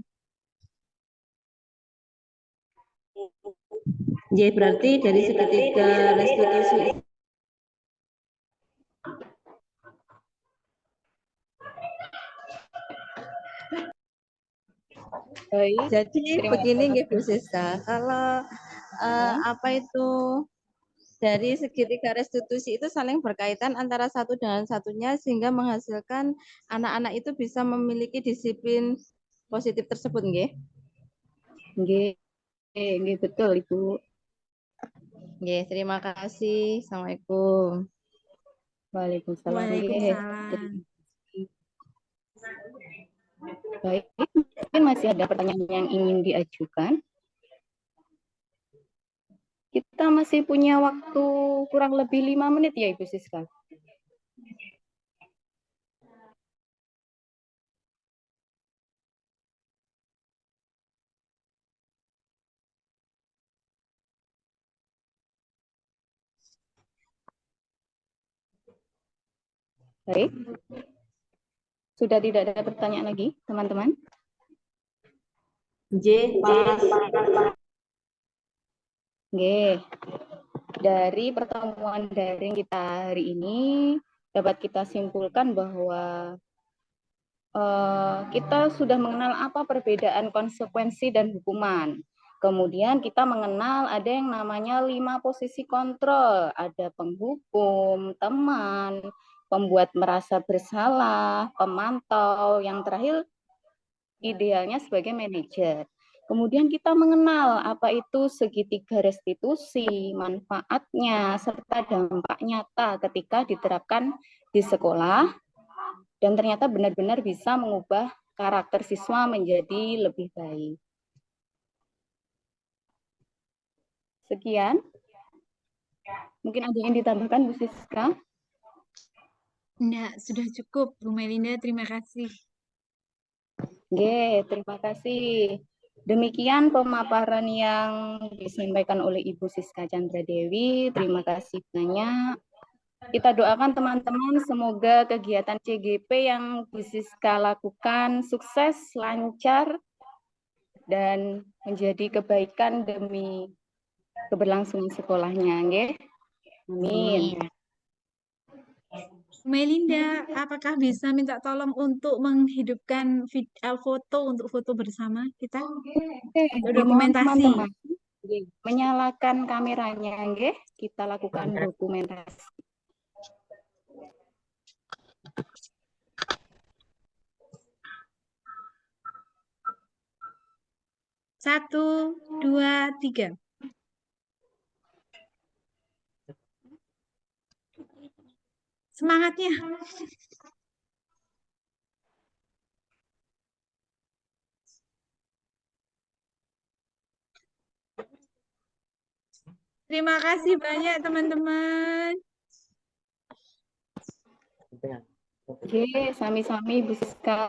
Jadi berarti dari segitiga restitusi Baik, jadi terima begini kasih. nggih Bu Siska, kalau apa itu dari segitiga restitusi itu saling berkaitan antara satu dengan satunya sehingga menghasilkan anak-anak itu bisa memiliki disiplin positif tersebut nggih. Nggih, nggih betul Ibu. Nggih, terima kasih. Assalamualaikum. Waalaikumsalam. Nggih. Waalaikumsalam. Baik, mungkin masih ada pertanyaan yang ingin diajukan. Kita masih punya waktu kurang lebih 5 menit ya Ibu Siska. Baik. Sudah tidak ada pertanyaan lagi, teman-teman? Pak. Nggih. Dari pertemuan daring kita hari ini dapat kita simpulkan bahwa kita sudah mengenal apa perbedaan konsekuensi dan hukuman. Kemudian kita mengenal ada yang namanya 5 posisi kontrol, ada penghukum, teman, pembuat merasa bersalah, pemantau, yang terakhir idealnya sebagai manajer. Kemudian kita mengenal apa itu segitiga restitusi, manfaatnya, serta dampak nyata ketika diterapkan di sekolah, dan ternyata benar-benar bisa mengubah karakter siswa menjadi lebih baik. Sekian. Mungkin ada yang ditambahkan Bu Siska? Enggak, sudah cukup Bu Melinda, terima kasih. Oke, terima kasih. Demikian pemaparan yang disampaikan oleh Ibu Siska Chandra Dewi. Terima kasih banyak. Kita doakan teman-teman semoga kegiatan CGP yang Bu Siska lakukan sukses, lancar, dan menjadi kebaikan demi keberlangsungan sekolahnya. Nggih. Amin. Melinda, apakah bisa minta tolong untuk menghidupkan foto untuk foto bersama kita? Oke, Untuk dimohon dokumentasi. teman-teman menyalakan kameranya, nggih. Kita lakukan dokumentasi. Satu, dua, tiga. Semangatnya. Terima kasih banyak teman-teman. Oke, sami-sami Bu Siska.